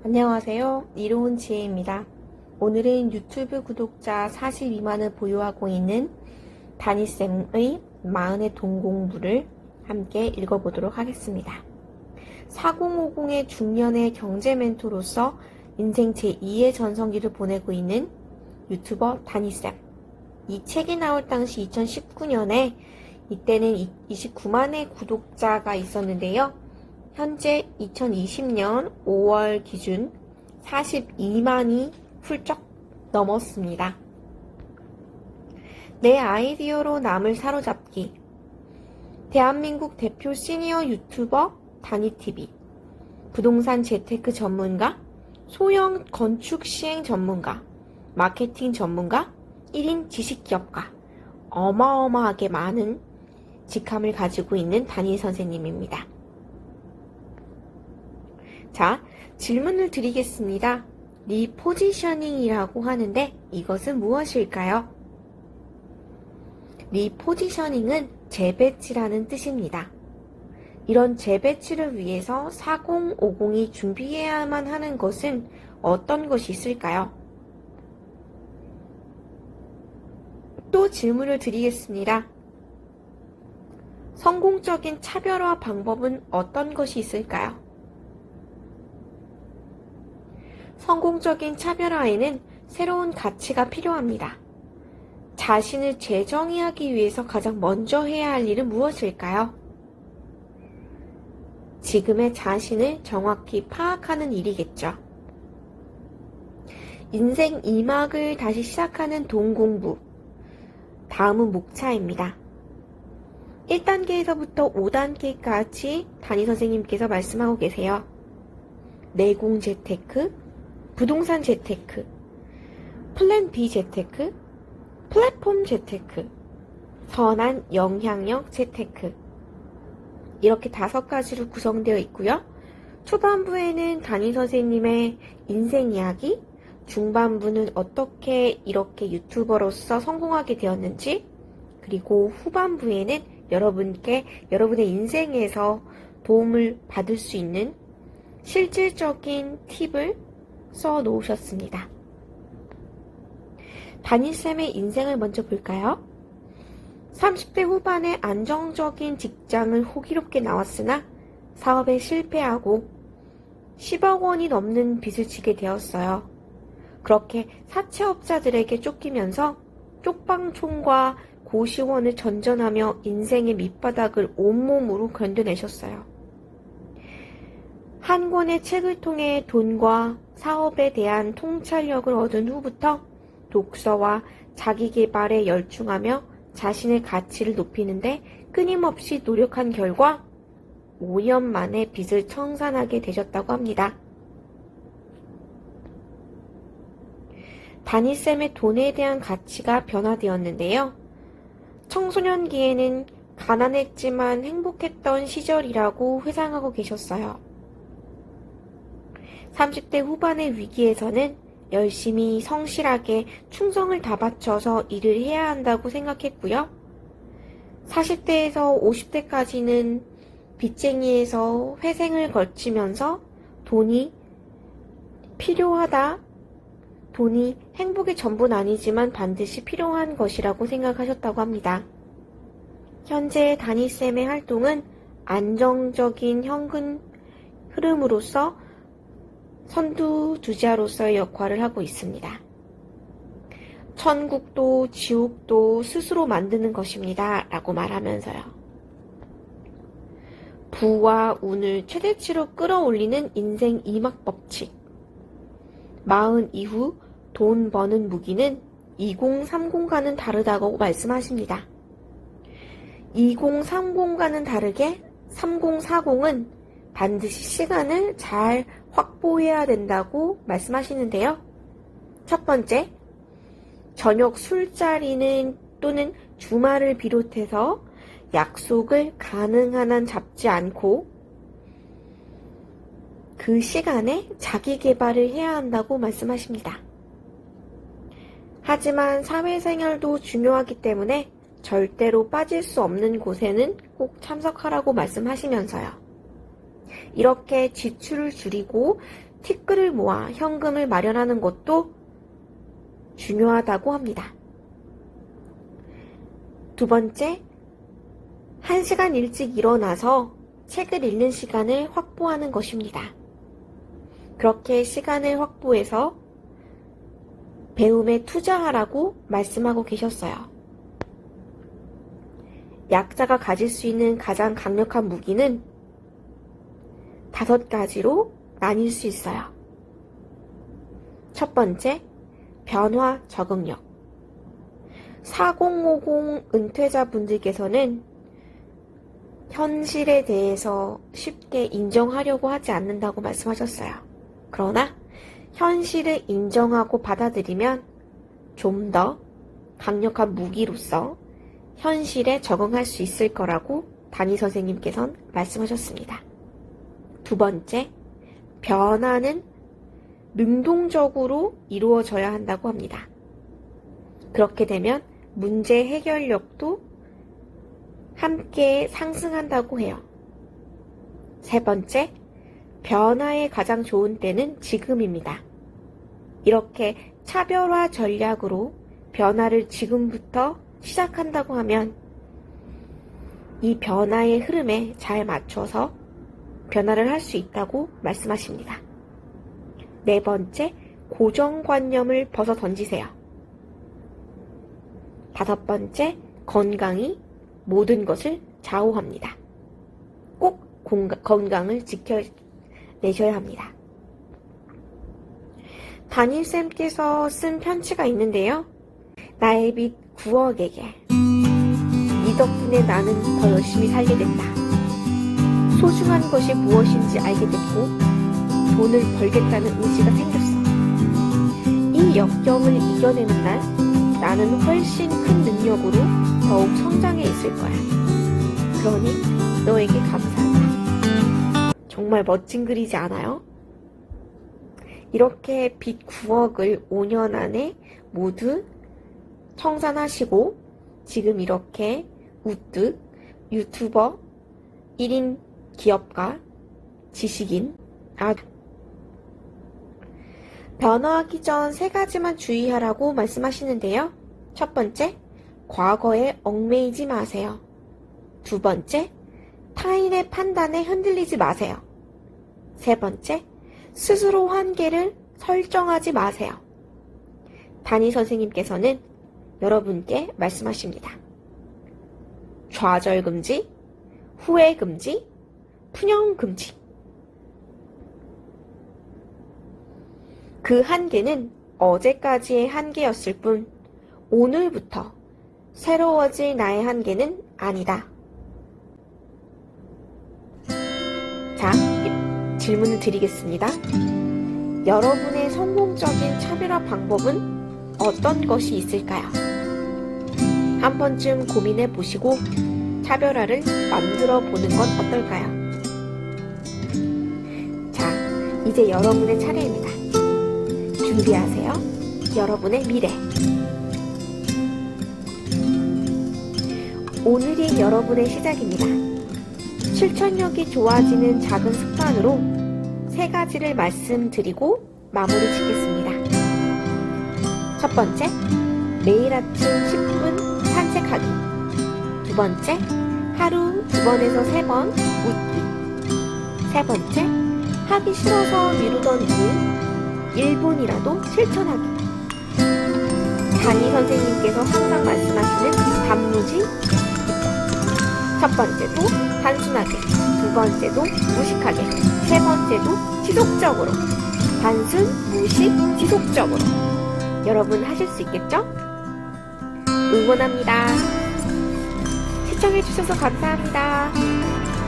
안녕하세요. 이로운 지혜입니다. 오늘은 유튜브 구독자 42만을 보유하고 있는 다니쌤의 마흔의 동공부를 함께 읽어보도록 하겠습니다. 4050의 중년의 경제 멘토로서 인생 제2의 전성기를 보내고 있는 유튜버 다니쌤. 이 책이 나올 당시 2019년에 이때는 29만의 구독자가 있었는데요. 현재 2020년 5월 기준 42만이 훌쩍 넘었습니다. 내 아이디어로 남을 사로잡기. 대한민국 대표 시니어 유튜버 다니TV. 부동산 재테크 전문가, 소형 건축 시행 전문가, 마케팅 전문가, 1인 지식기업가. 어마어마하게 많은 직함을 가지고 있는 다니 선생님입니다. 자, 질문을 드리겠습니다. 리포지셔닝이라고 하는데 이것은 무엇일까요? 리포지셔닝은 재배치라는 뜻입니다. 이런 재배치를 위해서 4050이 준비해야만 하는 것은 어떤 것이 있을까요? 또 질문을 드리겠습니다. 성공적인 차별화 방법은 어떤 것이 있을까요? 성공적인 차별화에는 새로운 가치가 필요합니다. 자신을 재정의하기 위해서 가장 먼저 해야 할 일은 무엇일까요? 지금의 자신을 정확히 파악하는 일이겠죠. 인생 2막을 다시 시작하는 동공부. 다음은 목차입니다. 1단계에서부터 5단계까지 담임 선생님께서 말씀하고 계세요. 내공 재테크, 부동산 재테크, 플랜 B 재테크, 플랫폼 재테크, 선한 영향력 재테크. 이렇게 5가지로 구성되어 있고요. 초반부에는 담임 선생님의 인생 이야기, 중반부는 어떻게 이렇게 유튜버로서 성공하게 되었는지, 그리고 후반부에는 여러분께 여러분의 인생에서 도움을 받을 수 있는 실질적인 팁을 써 놓으셨습니다. 담임쌤의 인생을 먼저 볼까요? 30대 후반에 안정적인 직장을 호기롭게 나왔으나 사업에 실패하고 10억 원이 넘는 빚을 지게 되었어요. 그렇게 사채업자들에게 쫓기면서 쪽방촌과 고시원을 전전하며 인생의 밑바닥을 온몸으로 견뎌내셨어요. 한 권의 책을 통해 돈과 사업에 대한 통찰력을 얻은 후부터 독서와 자기계발에 열중하며 자신의 가치를 높이는데 끊임없이 노력한 결과 5년 만에 빚을 청산하게 되셨다고 합니다. 다니쌤의 돈에 대한 가치가 변화되었는데요. 청소년기에는 가난했지만 행복했던 시절이라고 회상하고 계셨어요. 30대 후반의 위기에서는 열심히 성실하게 충성을 다 바쳐서 일을 해야 한다고 생각했고요. 40대에서 50대까지는 빚쟁이에서 회생을 거치면서 돈이 필요하다, 돈이 행복의 전부는 아니지만 반드시 필요한 것이라고 생각하셨다고 합니다. 현재 다니쌤의 활동은 안정적인 현금 흐름으로서 선두주자로서의 역할을 하고 있습니다. 천국도 지옥도 스스로 만드는 것입니다. 라고 말하면서요. 부와 운을 최대치로 끌어올리는 인생 2막 법칙. 40 이후 돈 버는 무기는 2030과는 다르다고 말씀하십니다. 2030과는 다르게 3040은 반드시 시간을 잘 확보해야 된다고 말씀하시는데요. 첫 번째, 저녁 술자리는 또는 주말을 비롯해서 약속을 가능한 한 잡지 않고 그 시간에 자기 개발을 해야 한다고 말씀하십니다. 하지만 사회생활도 중요하기 때문에 절대로 빠질 수 없는 곳에는 꼭 참석하라고 말씀하시면서요. 이렇게 지출을 줄이고 티끌을 모아 현금을 마련하는 것도 중요하다고 합니다. 두 번째, 1시간 일찍 일어나서 책을 읽는 시간을 확보하는 것입니다. 그렇게 시간을 확보해서 배움에 투자하라고 말씀하고 계셨어요. 약자가 가질 수 있는 가장 강력한 무기는 5가지로 나뉠 수 있어요. 첫 번째, 변화 적응력. 4050 은퇴자분들께서는 현실에 대해서 쉽게 인정하려고 하지 않는다고 말씀하셨어요. 그러나 현실을 인정하고 받아들이면 좀 더 강력한 무기로서 현실에 적응할 수 있을 거라고 담임 선생님께서는 말씀하셨습니다. 두 번째, 변화는 능동적으로 이루어져야 한다고 합니다. 그렇게 되면 문제 해결력도 함께 상승한다고 해요. 세 번째, 변화의 가장 좋은 때는 지금입니다. 이렇게 차별화 전략으로 변화를 지금부터 시작한다고 하면 이 변화의 흐름에 잘 맞춰서 변화를 할 수 있다고 말씀하십니다. 네 번째, 고정관념을 벗어 던지세요. 다섯 번째, 건강이 모든 것을 좌우합니다. 꼭 건강을 지켜내셔야 합니다. 담임쌤께서 쓴 편지가 있는데요. 나의 빚 9억에게 네 덕분에 나는 더 열심히 살게 됐다. 소중한 것이 무엇인지 알게 됐고 돈을 벌겠다는 의지가 생겼어. 이 역경을 이겨내는 날 나는 훨씬 큰 능력으로 더욱 성장해 있을 거야. 그러니 너에게 감사하다. 정말 멋진 글이지 않아요? 이렇게 빚 9억을 5년 안에 모두 청산하시고 지금 이렇게 우뚝 유튜버 1인 기업가 지식인 변화하기 전 3가지만 주의하라고 말씀하시는데요. 첫 번째, 과거에 얽매이지 마세요. 두 번째, 타인의 판단에 흔들리지 마세요. 세 번째, 스스로 한계를 설정하지 마세요. 담임 선생님께서는 여러분께 말씀하십니다. 좌절 금지, 후회 금지, 푸념 금지. 그 한계는 어제까지의 한계였을 뿐 오늘부터 새로워질 나의 한계는 아니다. 자, 질문을 드리겠습니다. 여러분의 성공적인 차별화 방법은 어떤 것이 있을까요? 한 번쯤 고민해 보시고 차별화를 만들어 보는 건 어떨까요? 자, 이제 여러분의 차례입니다. 준비하세요. 여러분의 미래. 오늘이 여러분의 시작입니다. 실천력이 좋아지는 작은 습관으로 3가지를 말씀드리고 마무리 짓겠습니다. 첫 번째, 매일 아침 10분 산책하기. 두 번째, 하루 2번에서 3번 웃기. 세 번째, 하기 싫어서 미루던 일 1분이라도 실천하기. 담임 선생님께서 항상 말씀하시는 단무지. 첫 번째도 단순하게, 두 번째도 무식하게, 세 번째도 지속적으로. 단순, 무식, 지속적으로. 여러분 하실 수 있겠죠? 응원합니다. 시청해주셔서 감사합니다.